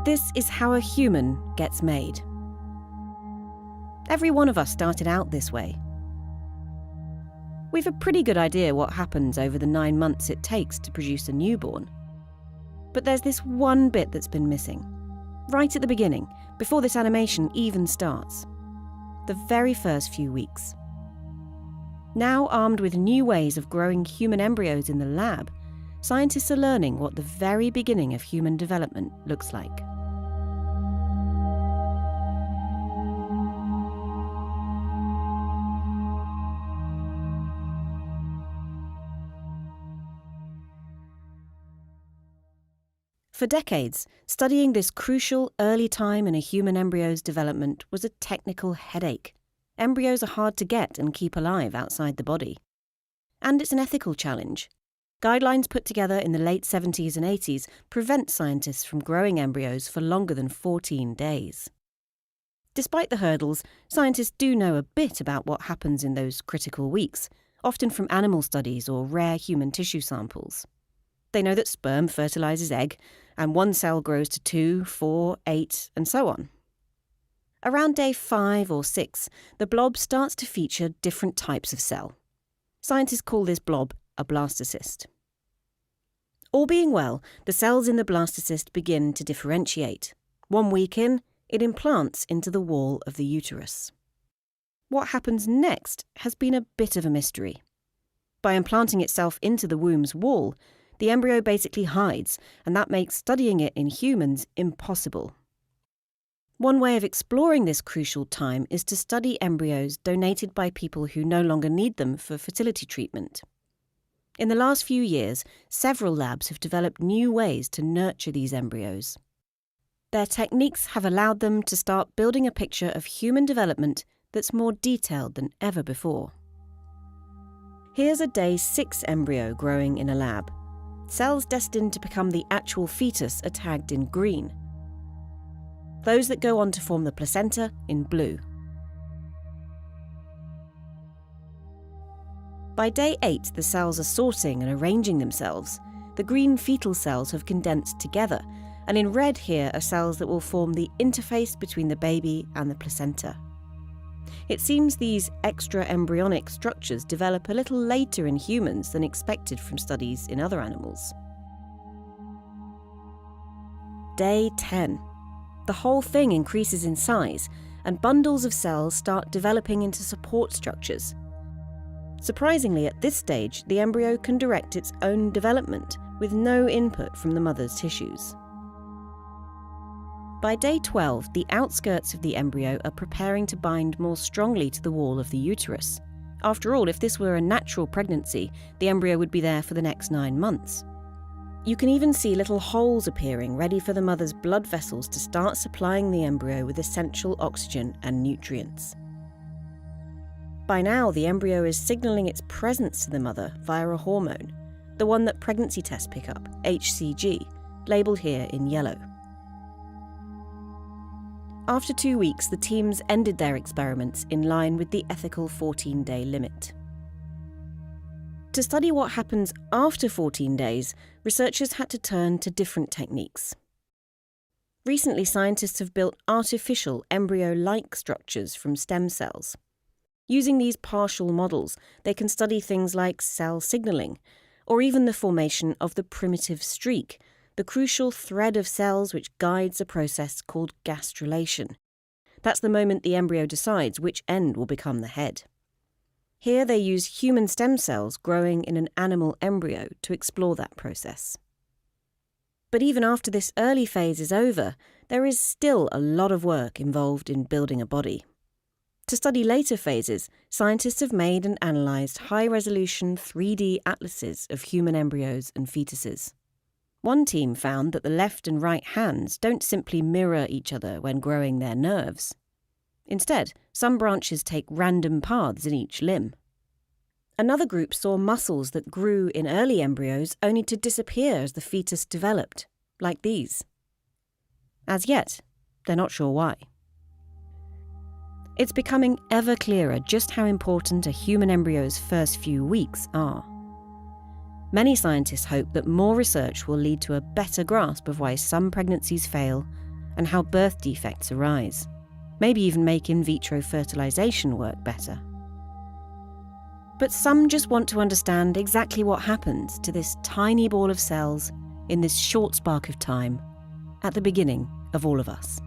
This is how a human gets made. Every one of us started out this way. We've a pretty good idea what happens over the 9 months it takes to produce a newborn. But there's this one bit that's been missing. Right at the beginning, before this animation even starts. The very first few weeks. Now armed with new ways of growing human embryos in the lab, scientists are learning what the very beginning of human development looks like. For decades, studying this crucial early time in a human embryo's development was a technical headache. Embryos are hard to get and keep alive outside the body. And it's an ethical challenge. Guidelines put together in the late 70s and 80s prevent scientists from growing embryos for longer than 14 days. Despite the hurdles, scientists do know a bit about what happens in those critical weeks, often from animal studies or rare human tissue samples. They know that sperm fertilizes egg, and one cell grows to 2, 4, 8, and so on. Around day 5 or 6, the blob starts to feature different types of cell. Scientists call this blob a blastocyst. All being well, the cells in the blastocyst begin to differentiate. 1 week in, it implants into the wall of the uterus. What happens next has been a bit of a mystery. By implanting itself into the womb's wall, the embryo basically hides, and that makes studying it in humans impossible. One way of exploring this crucial time is to study embryos donated by people who no longer need them for fertility treatment. In the last few years, several labs have developed new ways to nurture these embryos. Their techniques have allowed them to start building a picture of human development that's more detailed than ever before. Here's a day 6 embryo growing in a lab. Cells destined to become the actual fetus are tagged in green. Those that go on to form the placenta in blue. By day 8, the cells are sorting and arranging themselves. The green fetal cells have condensed together, and in red here are cells that will form the interface between the baby and the placenta. It seems these extra embryonic structures develop a little later in humans than expected from studies in other animals. Day 10. The whole thing increases in size, and bundles of cells start developing into support structures. Surprisingly, at this stage, the embryo can direct its own development with no input from the mother's tissues. By day 12, the outskirts of the embryo are preparing to bind more strongly to the wall of the uterus. After all, if this were a natural pregnancy, the embryo would be there for the next 9 months. You can even see little holes appearing ready for the mother's blood vessels to start supplying the embryo with essential oxygen and nutrients. By now, the embryo is signalling its presence to the mother via a hormone, the one that pregnancy tests pick up, HCG, labelled here in yellow. After 2 weeks, the teams ended their experiments in line with the ethical 14-day limit. To study what happens after 14 days, researchers had to turn to different techniques. Recently, scientists have built artificial embryo-like structures from stem cells. Using these partial models, they can study things like cell signalling, or even the formation of the primitive streak, the crucial thread of cells which guides a process called gastrulation. That's the moment the embryo decides which end will become the head. Here they use human stem cells growing in an animal embryo to explore that process. But even after this early phase is over, there is still a lot of work involved in building a body. To study later phases, scientists have made and analysed high-resolution 3D atlases of human embryos and fetuses. One team found that the left and right hands don't simply mirror each other when growing their nerves. Instead, some branches take random paths in each limb. Another group saw muscles that grew in early embryos only to disappear as the fetus developed, like these. As yet, they're not sure why. It's becoming ever clearer just how important a human embryo's first few weeks are. Many scientists hope that more research will lead to a better grasp of why some pregnancies fail and how birth defects arise. Maybe even make in vitro fertilization work better. But some just want to understand exactly what happens to this tiny ball of cells in this short spark of time at the beginning of all of us.